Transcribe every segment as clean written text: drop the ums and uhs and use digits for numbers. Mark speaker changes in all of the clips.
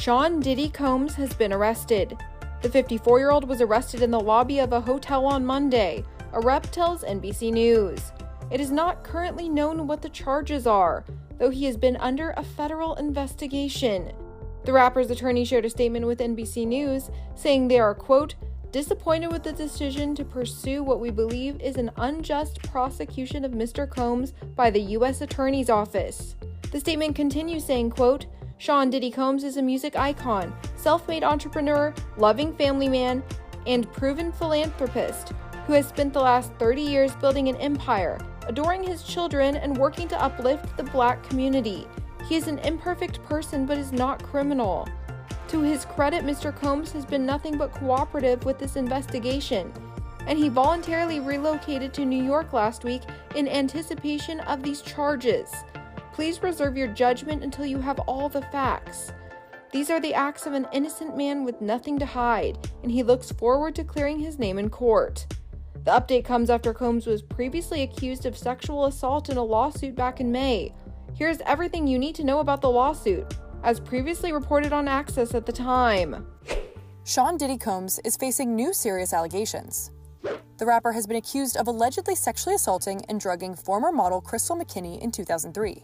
Speaker 1: Sean Diddy Combs has been arrested. The 54-year-old was arrested in the lobby of a hotel on Monday, a rep tells NBC News. It is not currently known what the charges are, though he has been under a federal investigation. The rapper's attorney shared a statement with NBC News saying they are, quote, disappointed with the decision to pursue what we believe is an unjust prosecution of Mr. Combs by the U.S. Attorney's Office. The statement continues saying, quote, Sean Diddy Combs is a music icon, self-made entrepreneur, loving family man, and proven philanthropist who has spent the last 30 years building an empire, adoring his children, and working to uplift the Black community. He is an imperfect person but is not criminal. To his credit, Mr. Combs has been nothing but cooperative with this investigation, and he voluntarily relocated to New York last week in anticipation of these charges. Please reserve your judgment until you have all the facts. These are the acts of an innocent man with nothing to hide, and he looks forward to clearing his name in court. The update comes after Combs was previously accused of sexual assault in a lawsuit back in May. Here's everything you need to know about the lawsuit, as previously reported on Access at the time.
Speaker 2: Sean Diddy Combs is facing new serious allegations. The rapper has been accused of allegedly sexually assaulting and drugging former model Crystal McKinney in 2003.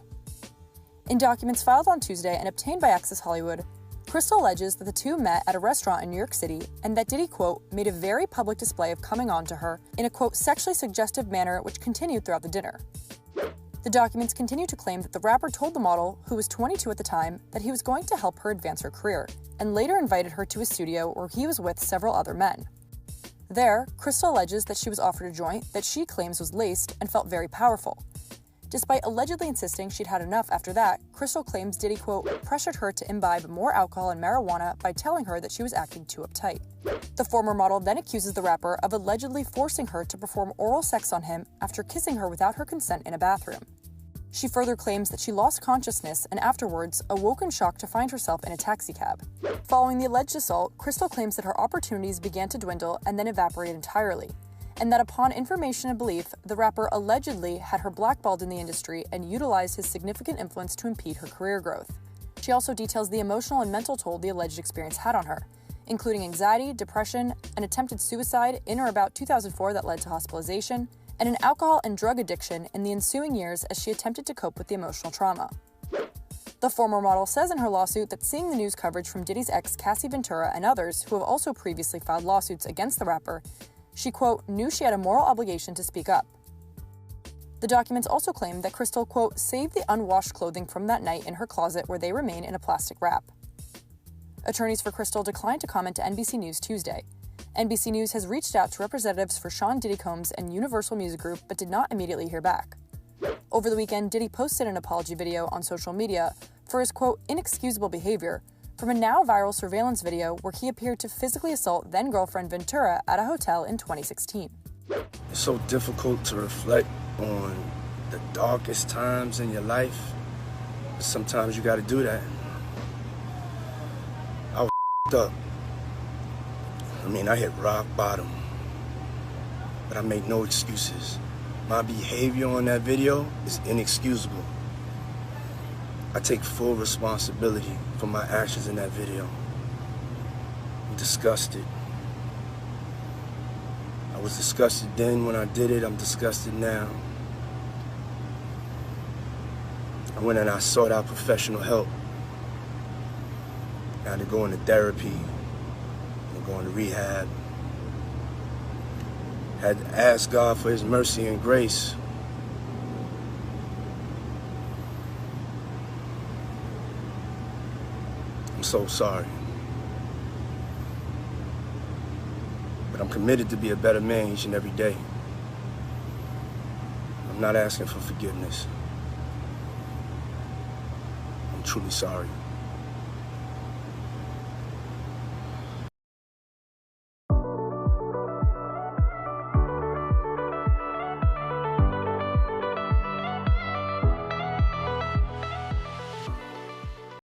Speaker 2: In documents filed on Tuesday and obtained by Access Hollywood, Crystal alleges that the two met at a restaurant in New York City and that Diddy, quote, made a very public display of coming on to her in a, quote, sexually suggestive manner which continued throughout the dinner. The documents continue to claim that the rapper told the model, who was 22 at the time, that he was going to help her advance her career, and later invited her to his studio where he was with several other men. There, Crystal alleges that she was offered a joint that she claims was laced and felt very powerful. Despite allegedly insisting she'd had enough after that, Crystal claims Diddy, quote, pressured her to imbibe more alcohol and marijuana by telling her that she was acting too uptight. The former model then accuses the rapper of allegedly forcing her to perform oral sex on him after kissing her without her consent in a bathroom. She further claims that she lost consciousness and afterwards awoke in shock to find herself in a taxicab. Following the alleged assault, Crystal claims that her opportunities began to dwindle and then evaporate entirely, and that upon information and belief, the rapper allegedly had her blackballed in the industry and utilized his significant influence to impede her career growth. She also details the emotional and mental toll the alleged experience had on her, including anxiety, depression, an attempted suicide in or about 2004 that led to hospitalization, and an alcohol and drug addiction in the ensuing years as she attempted to cope with the emotional trauma. The former model says in her lawsuit that seeing the news coverage from Diddy's ex Cassie Ventura and others who have also previously filed lawsuits against the rapper, she, quote, knew she had a moral obligation to speak up. The documents also claim that Crystal, quote, saved the unwashed clothing from that night in her closet where they remain in a plastic wrap. Attorneys for Crystal declined to comment to NBC News Tuesday. NBC News has reached out to representatives for Sean Diddy Combs and Universal Music Group but did not immediately hear back. Over the weekend, Diddy posted an apology video on social media for his, quote, inexcusable behavior from a now viral surveillance video where he appeared to physically assault then-girlfriend Ventura at a hotel in 2016.
Speaker 3: It's so difficult to reflect on the darkest times in your life, but sometimes you gotta do that. I was up. I hit rock bottom, but I make no excuses. My behavior on that video is inexcusable. I take full responsibility for my actions in that video. I'm disgusted. I was disgusted then when I did it, I'm disgusted now. I went and I sought out professional help. I had to go into therapy, and go into rehab. Had to ask God for his mercy and grace. I'm so sorry. But I'm committed to be a better man each and every day. I'm not asking for forgiveness. I'm truly sorry.